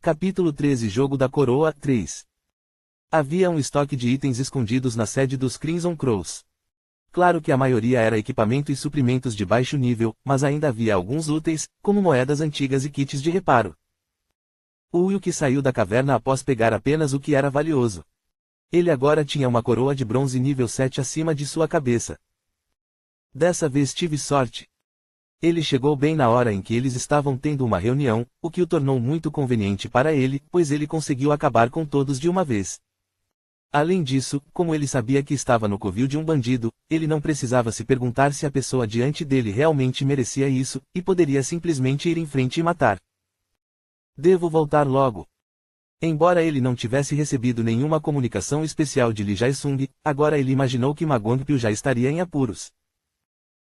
Capítulo 13 Jogo da Coroa 3. Havia um estoque de itens escondidos na sede dos Crimson Crows. Claro que a maioria era equipamento e suprimentos de baixo nível, mas ainda havia alguns úteis, como moedas antigas e kits de reparo. O Wilk saiu da caverna após pegar apenas o que era valioso. Ele agora tinha uma coroa de bronze nível 7 acima de sua cabeça. Dessa vez tive sorte. Ele chegou bem na hora em que eles estavam tendo uma reunião, o que o tornou muito conveniente para ele, pois ele conseguiu acabar com todos de uma vez. Além disso, como ele sabia que estava no covil de um bandido, ele não precisava se perguntar se a pessoa diante dele realmente merecia isso, e poderia simplesmente ir em frente e matar. Devo voltar logo. Embora ele não tivesse recebido nenhuma comunicação especial de Lee Jae-sung, agora ele imaginou que Ma Guangpyo já estaria em apuros.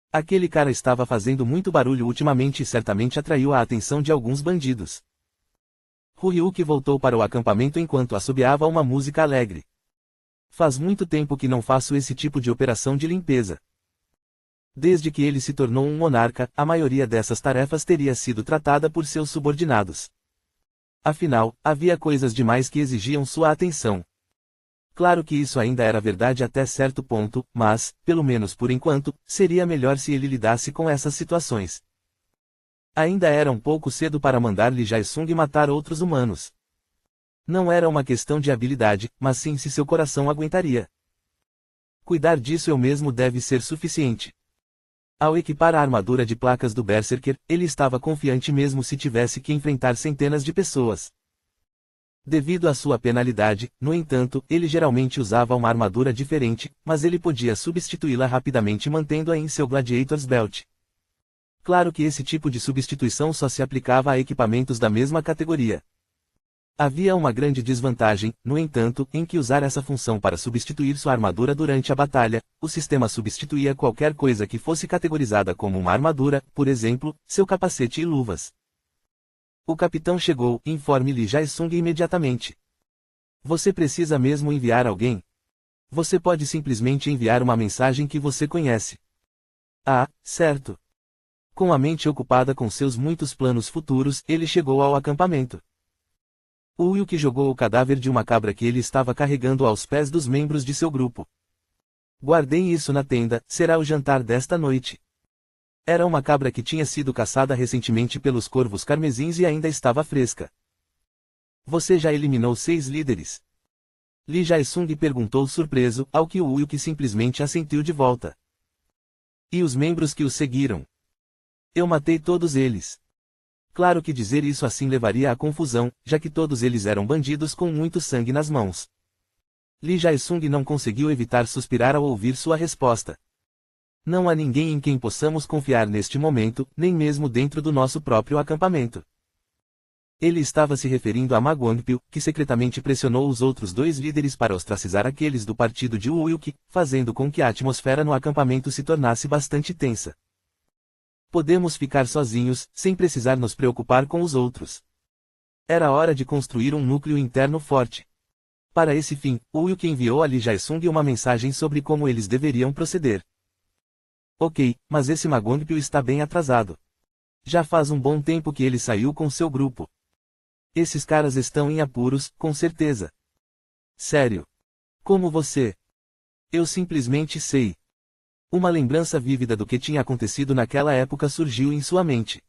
Aquele cara estava fazendo muito barulho ultimamente e certamente atraiu a atenção de alguns bandidos. Ryuk voltou para o acampamento enquanto assobiava uma música alegre. Faz muito tempo que não faço esse tipo de operação de limpeza. Desde que ele se tornou um monarca, a maioria dessas tarefas teria sido tratada por seus subordinados. Afinal, havia coisas demais que exigiam sua atenção. Claro que isso ainda era verdade até certo ponto, mas, pelo menos por enquanto, seria melhor se ele lidasse com essas situações. Ainda era um pouco cedo para mandar Lee Jae-sung matar outros humanos. Não era uma questão de habilidade, mas sim se seu coração aguentaria. Cuidar disso eu mesmo deve ser suficiente. Ao equipar a armadura de placas do Berserker, ele estava confiante mesmo se tivesse que enfrentar centenas de pessoas. Devido à sua penalidade, no entanto, ele geralmente usava uma armadura diferente, mas ele podia substituí-la rapidamente mantendo-a em seu Gladiator's Belt. Claro que esse tipo de substituição só se aplicava a equipamentos da mesma categoria. Havia uma grande desvantagem, no entanto, em que usar essa função para substituir sua armadura durante a batalha, o sistema substituía qualquer coisa que fosse categorizada como uma armadura, por exemplo, seu capacete e luvas. O capitão chegou, informe Lee Jae-sung imediatamente. Você precisa mesmo enviar alguém? Você pode simplesmente enviar uma mensagem que você conhece. Ah, certo. Com a mente ocupada com seus muitos planos futuros, ele chegou ao acampamento. O Wilk jogou o cadáver de uma cabra que ele estava carregando aos pés dos membros de seu grupo. Guardei isso na tenda, será o jantar desta noite. Era uma cabra que tinha sido caçada recentemente pelos corvos carmesins e ainda estava fresca. Você já eliminou 6 líderes? Lee Jae-sung perguntou surpreso, ao que o Wilk simplesmente assentiu de volta. E os membros que o seguiram? Eu matei todos eles. Claro que dizer isso assim levaria à confusão, já que todos eles eram bandidos com muito sangue nas mãos. Lee Jae-sung não conseguiu evitar suspirar ao ouvir sua resposta. Não há ninguém em quem possamos confiar neste momento, nem mesmo dentro do nosso próprio acampamento. Ele estava se referindo a Ma Guangpyo, que secretamente pressionou os outros 2 líderes para ostracizar aqueles do partido de Wilk, fazendo com que a atmosfera no acampamento se tornasse bastante tensa. Podemos ficar sozinhos, sem precisar nos preocupar com os outros. Era hora de construir um núcleo interno forte. Para esse fim, Wilk enviou a Lee Jae-sung uma mensagem sobre como eles deveriam proceder. Ok, mas esse Ma Guangpyo está bem atrasado. Já faz um bom tempo que ele saiu com seu grupo. Esses caras estão em apuros, com certeza. Sério. Como você? Eu simplesmente sei. Uma lembrança vívida do que tinha acontecido naquela época surgiu em sua mente.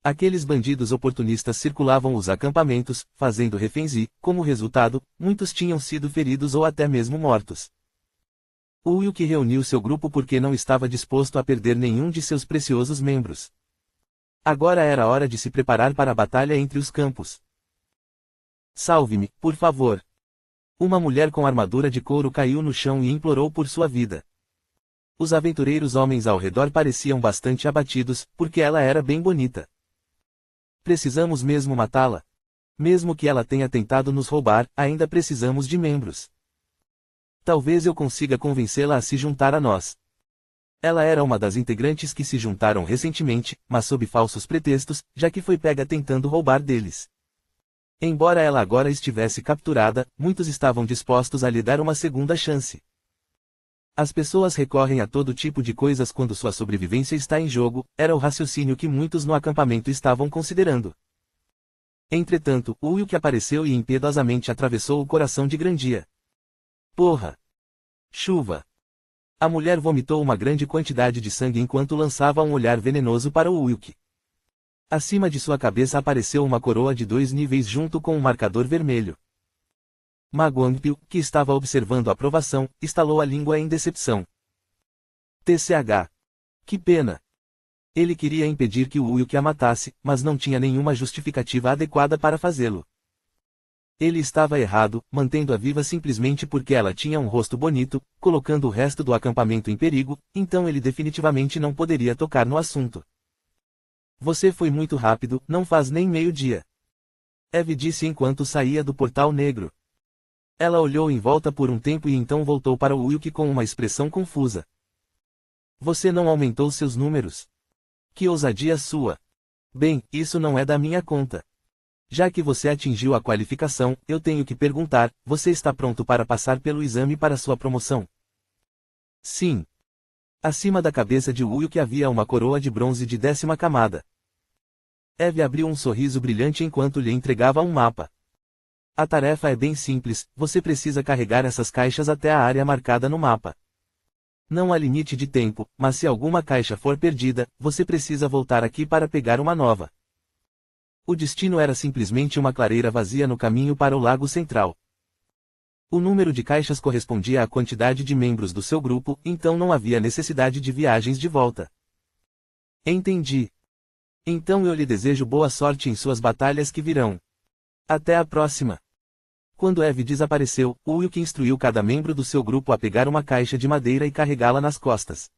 Aqueles bandidos oportunistas circulavam os acampamentos, fazendo reféns e, como resultado, muitos tinham sido feridos ou até mesmo mortos. O Wilk reuniu seu grupo porque não estava disposto a perder nenhum de seus preciosos membros. Agora era hora de se preparar para a batalha entre os campos. Salve-me, por favor. Uma mulher com armadura de couro caiu no chão e implorou por sua vida. Os aventureiros homens ao redor pareciam bastante abatidos, porque ela era bem bonita. Precisamos mesmo matá-la? Mesmo que ela tenha tentado nos roubar, ainda precisamos de membros. Talvez eu consiga convencê-la a se juntar a nós. Ela era uma das integrantes que se juntaram recentemente, mas sob falsos pretextos, já que foi pega tentando roubar deles. Embora ela agora estivesse capturada, muitos estavam dispostos a lhe dar uma segunda chance. As pessoas recorrem a todo tipo de coisas quando sua sobrevivência está em jogo, era o raciocínio que muitos no acampamento estavam considerando. Entretanto, o Will que apareceu e impiedosamente atravessou o coração de Grandia. Porra! Chuva! A mulher vomitou uma grande quantidade de sangue enquanto lançava um olhar venenoso para o Wilk. Acima de sua cabeça apareceu uma coroa de 2 níveis junto com um marcador vermelho. Ma Guangpil, que estava observando a provação, estalou a língua em decepção. TCH. Que pena! Ele queria impedir que o Wilk a matasse, mas não tinha nenhuma justificativa adequada para fazê-lo. Ele estava errado, mantendo-a viva simplesmente porque ela tinha um rosto bonito, colocando o resto do acampamento em perigo, então ele definitivamente não poderia tocar no assunto. Você foi muito rápido, não faz nem meio-dia. Eve disse enquanto saía do portal negro. Ela olhou em volta por um tempo e então voltou para o Wilk com uma expressão confusa. Você não aumentou seus números. Que ousadia sua! Bem, isso não é da minha conta. Já que você atingiu a qualificação, eu tenho que perguntar, você está pronto para passar pelo exame para sua promoção? Sim. Acima da cabeça de Wilk havia uma coroa de bronze de 10ª camada. Eve abriu um sorriso brilhante enquanto lhe entregava um mapa. A tarefa é bem simples, você precisa carregar essas caixas até a área marcada no mapa. Não há limite de tempo, mas se alguma caixa for perdida, você precisa voltar aqui para pegar uma nova. O destino era simplesmente uma clareira vazia no caminho para o lago central. O número de caixas correspondia à quantidade de membros do seu grupo, então não havia necessidade de viagens de volta. Entendi. Então eu lhe desejo boa sorte em suas batalhas que virão. Até a próxima. Quando Eve desapareceu, Wilk instruiu cada membro do seu grupo a pegar uma caixa de madeira e carregá-la nas costas.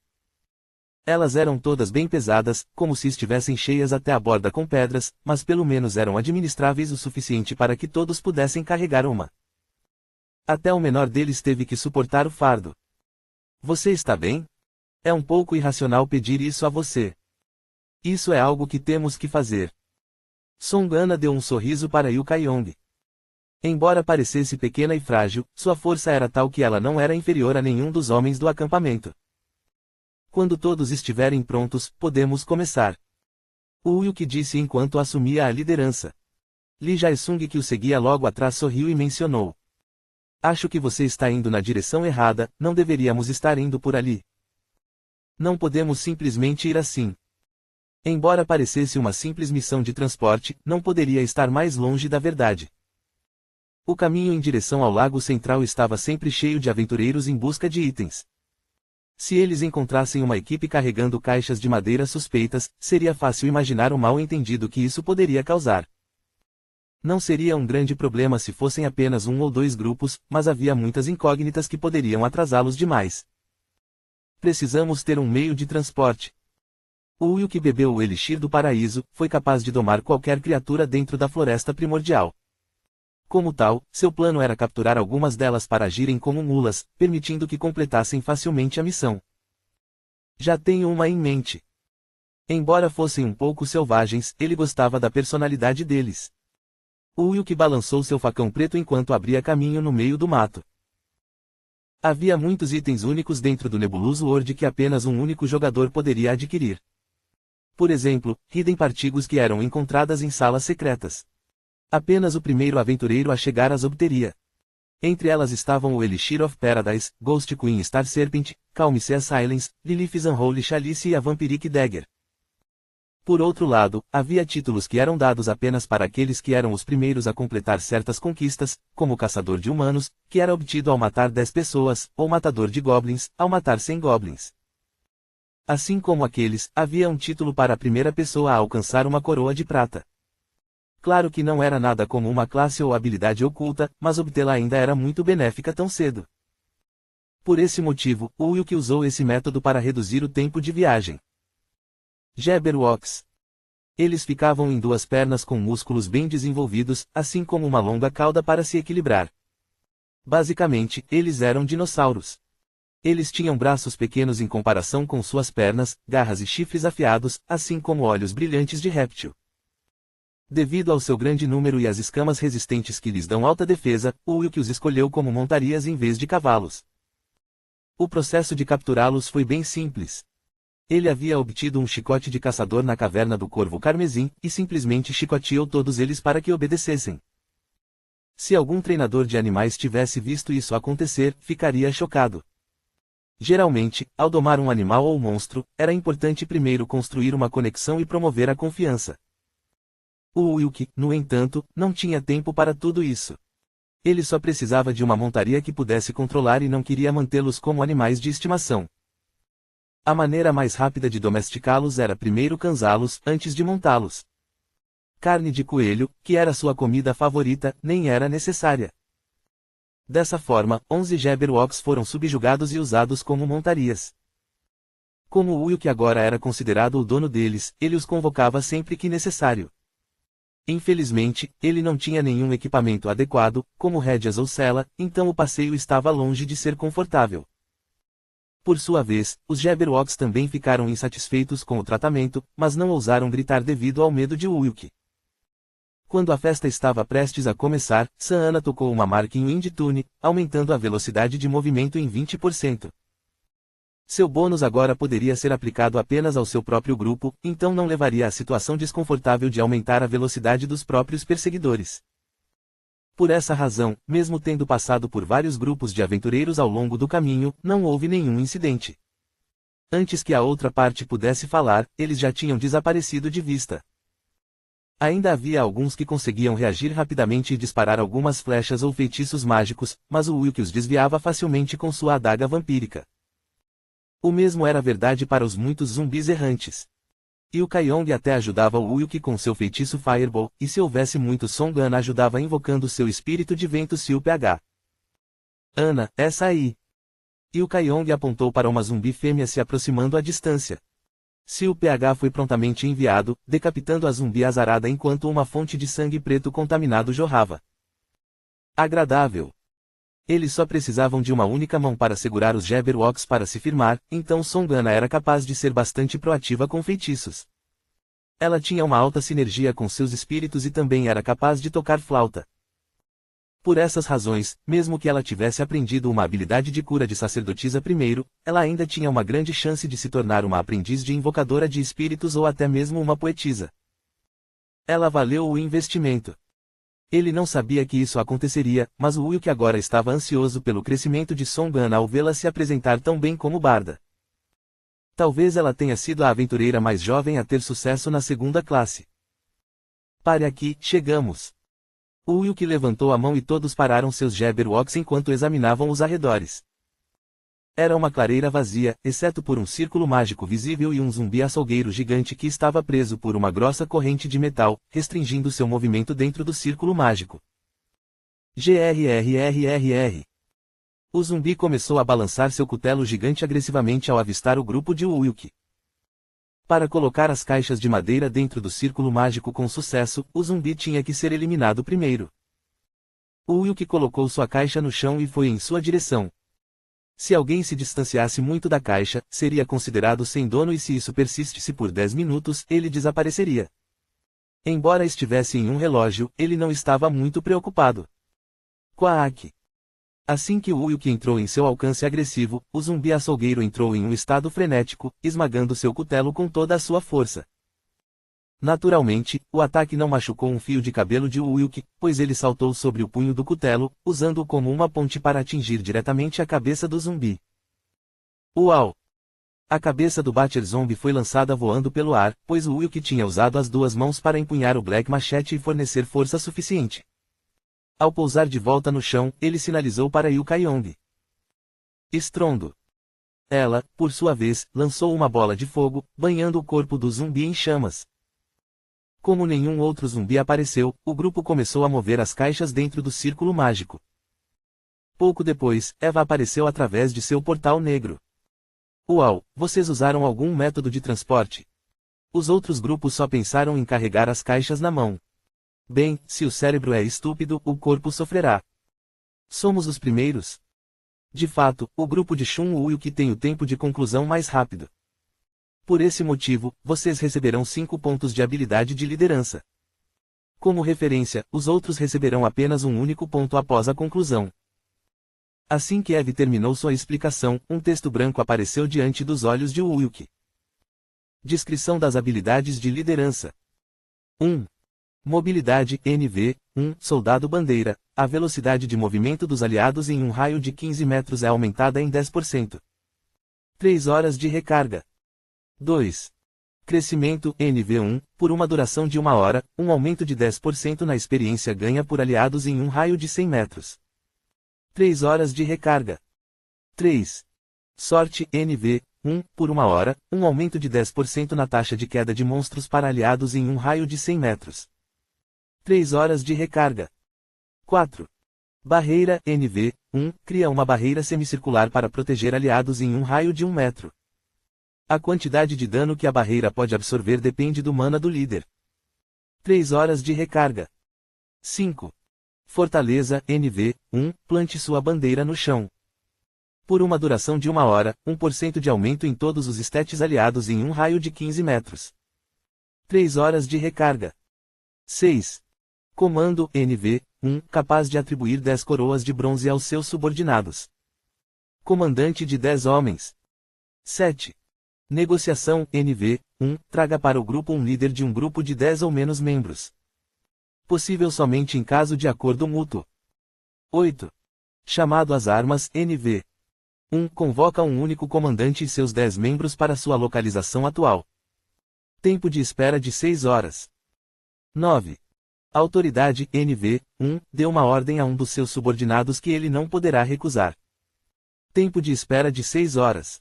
Elas eram todas bem pesadas, como se estivessem cheias até a borda com pedras, mas pelo menos eram administráveis o suficiente para que todos pudessem carregar uma. Até o menor deles teve que suportar o fardo. Você está bem? É um pouco irracional pedir isso a você. Isso é algo que temos que fazer. Songana deu um sorriso para Yu Kaiyong. Embora parecesse pequena e frágil, sua força era tal que ela não era inferior a nenhum dos homens do acampamento. Quando todos estiverem prontos, podemos começar. O Wilk disse enquanto assumia a liderança. Li Jae-sung, que o seguia logo atrás, sorriu e mencionou. Acho que você está indo na direção errada, não deveríamos estar indo por ali. Não podemos simplesmente ir assim. Embora parecesse uma simples missão de transporte, não poderia estar mais longe da verdade. O caminho em direção ao lago central estava sempre cheio de aventureiros em busca de itens. Se eles encontrassem uma equipe carregando caixas de madeira suspeitas, seria fácil imaginar o mal-entendido que isso poderia causar. Não seria um grande problema se fossem apenas 1 ou 2 grupos, mas havia muitas incógnitas que poderiam atrasá-los demais. Precisamos ter um meio de transporte. O Will, que bebeu o elixir do paraíso, foi capaz de domar qualquer criatura dentro da floresta primordial. Como tal, seu plano era capturar algumas delas para agirem como mulas, permitindo que completassem facilmente a missão. Já tenho uma em mente. Embora fossem um pouco selvagens, ele gostava da personalidade deles. O Will, que balançou seu facão preto enquanto abria caminho no meio do mato. Havia muitos itens únicos dentro do nebuloso World que apenas um único jogador poderia adquirir. Por exemplo, Hidden Partículas que eram encontradas em salas secretas. Apenas o primeiro aventureiro a chegar as obteria. Entre elas estavam o Elixir of Paradise, Ghost Queen Star Serpent, Calm Sea Silence, Lilith's Unholy Chalice e a Vampiric Dagger. Por outro lado, havia títulos que eram dados apenas para aqueles que eram os primeiros a completar certas conquistas, como o Caçador de Humanos, que era obtido ao matar 10 pessoas, ou Matador de Goblins, ao matar 100 Goblins. Assim como aqueles, havia um título para a primeira pessoa a alcançar uma coroa de prata. Claro que não era nada como uma classe ou habilidade oculta, mas obtê-la ainda era muito benéfica tão cedo. Por esse motivo, o Will que usou esse método para reduzir o tempo de viagem. Jabberwocks. Eles ficavam em 2 pernas com músculos bem desenvolvidos, assim como uma longa cauda para se equilibrar. Basicamente, eles eram dinossauros. Eles tinham braços pequenos em comparação com suas pernas, garras e chifres afiados, assim como olhos brilhantes de réptil. Devido ao seu grande número e às escamas resistentes que lhes dão alta defesa, o Will que os escolheu como montarias em vez de cavalos. O processo de capturá-los foi bem simples. Ele havia obtido um chicote de caçador na caverna do Corvo Carmesim, e simplesmente chicoteou todos eles para que obedecessem. Se algum treinador de animais tivesse visto isso acontecer, ficaria chocado. Geralmente, ao domar um animal ou monstro, era importante primeiro construir uma conexão e promover a confiança. O Wilk, no entanto, não tinha tempo para tudo isso. Ele só precisava de uma montaria que pudesse controlar e não queria mantê-los como animais de estimação. A maneira mais rápida de domesticá-los era primeiro cansá-los, antes de montá-los. Carne de coelho, que era sua comida favorita, nem era necessária. Dessa forma, 11 Jabberwocks foram subjugados e usados como montarias. Como o Wilk agora era considerado o dono deles, ele os convocava sempre que necessário. Infelizmente, ele não tinha nenhum equipamento adequado, como rédeas ou sela, então o passeio estava longe de ser confortável. Por sua vez, os Jabberwocks também ficaram insatisfeitos com o tratamento, mas não ousaram gritar devido ao medo de Wilk. Quando a festa estava prestes a começar, Saana tocou uma marca em Wind Tune, aumentando a velocidade de movimento em 20%. Seu bônus agora poderia ser aplicado apenas ao seu próprio grupo, então não levaria à situação desconfortável de aumentar a velocidade dos próprios perseguidores. Por essa razão, mesmo tendo passado por vários grupos de aventureiros ao longo do caminho, não houve nenhum incidente. Antes que a outra parte pudesse falar, eles já tinham desaparecido de vista. Ainda havia alguns que conseguiam reagir rapidamente e disparar algumas flechas ou feitiços mágicos, mas o Wilk os desviava facilmente com sua adaga vampírica. O mesmo era verdade para os muitos zumbis errantes. E o Kayong até ajudava o Wilk com seu feitiço Fireball, e se houvesse muito Songan ajudava invocando seu espírito de vento Silph. Ana, essa aí. E o Kayong apontou para uma zumbi fêmea se aproximando à distância. Silph foi prontamente enviado, decapitando a zumbi azarada enquanto uma fonte de sangue preto contaminado jorrava. Agradável. Eles só precisavam de uma única mão para segurar os Jabberwocks para se firmar, então Songan era capaz de ser bastante proativa com feitiços. Ela tinha uma alta sinergia com seus espíritos e também era capaz de tocar flauta. Por essas razões, mesmo que ela tivesse aprendido uma habilidade de cura de sacerdotisa primeiro, ela ainda tinha uma grande chance de se tornar uma aprendiz de invocadora de espíritos ou até mesmo uma poetisa. Ela valeu o investimento. Ele não sabia que isso aconteceria, mas o Wilk agora estava ansioso pelo crescimento de Songan ao vê-la se apresentar tão bem como barda. Talvez ela tenha sido a aventureira mais jovem a ter sucesso na segunda classe. Pare aqui, chegamos. O Wilk levantou a mão e todos pararam seus Jabberwocks enquanto examinavam os arredores. Era uma clareira vazia, exceto por um círculo mágico visível e um zumbi açougueiro gigante que estava preso por uma grossa corrente de metal, restringindo seu movimento dentro do círculo mágico. Grrrrr. O zumbi começou a balançar seu cutelo gigante agressivamente ao avistar o grupo de Wilk. Para colocar as caixas de madeira dentro do círculo mágico com sucesso, o zumbi tinha que ser eliminado primeiro. O Wilk colocou sua caixa no chão e foi em sua direção. Se alguém se distanciasse muito da caixa, seria considerado sem dono e se isso persistisse por 10 minutos, ele desapareceria. Embora estivesse em um relógio, ele não estava muito preocupado. Quack! Assim que o Wilk entrou em seu alcance agressivo, o zumbi açougueiro entrou em um estado frenético, esmagando seu cutelo com toda a sua força. Naturalmente, o ataque não machucou um fio de cabelo de Wilk, pois ele saltou sobre o punho do cutelo, usando-o como uma ponte para atingir diretamente a cabeça do zumbi. Uau! A cabeça do Batcher Zombie foi lançada voando pelo ar, pois o Wilk tinha usado as duas mãos para empunhar o Black Machete e fornecer força suficiente. Ao pousar de volta no chão, ele sinalizou para Yu Kayong. Estrondo. Ela, por sua vez, lançou uma bola de fogo, banhando o corpo do zumbi em chamas. Como nenhum outro zumbi apareceu, o grupo começou a mover as caixas dentro do círculo mágico. Pouco depois, Eva apareceu através de seu portal negro. Uau, vocês usaram algum método de transporte? Os outros grupos só pensaram em carregar as caixas na mão. Bem, se o cérebro é estúpido, o corpo sofrerá. Somos os primeiros. De fato, o grupo de Shun Wilk tem o tempo de conclusão mais rápido. Por esse motivo, vocês receberão 5 pontos de habilidade de liderança. Como referência, os outros receberão apenas um único ponto após a conclusão. Assim que Eve terminou sua explicação, um texto branco apareceu diante dos olhos de Wilk. Descrição das habilidades de liderança. 1. Mobilidade, NV, 1. Soldado bandeira. A velocidade de movimento dos aliados em um raio de 15 metros é aumentada em 10%. 3 horas de recarga. 2. Crescimento, NV1, por uma duração de 1 hora, um aumento de 10% na experiência ganha por aliados em um raio de 100 metros. 3 horas de recarga. 3. Sorte, NV1, por 1 hora, um aumento de 10% na taxa de queda de monstros para aliados em um raio de 100 metros. 3 horas de recarga. 4. Barreira, NV1, cria uma barreira semicircular para proteger aliados em um raio de 1 metro. A quantidade de dano que a barreira pode absorver depende do mana do líder. 3 horas de recarga. 5. Fortaleza, NV1, plante sua bandeira no chão. Por uma duração de 1 hora, 1% de aumento em todos os stats aliados em um raio de 15 metros. 3 horas de recarga. 6. Comando, NV1, capaz de atribuir 10 coroas de bronze aos seus subordinados. Comandante de 10 homens. 7. Negociação, NV1, traga para o grupo um líder de um grupo de 10 ou menos membros. Possível somente em caso de acordo mútuo. 8. Chamado às armas, NV1, convoca um único comandante e seus 10 membros para sua localização atual. Tempo de espera de 6 horas. 9. Autoridade, NV1, dê uma ordem a um dos seus subordinados que ele não poderá recusar. Tempo de espera de 6 horas.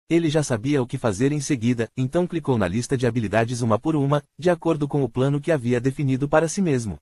Ele já sabia o que fazer em seguida, então clicou na lista de habilidades uma por uma, de acordo com o plano que havia definido para si mesmo.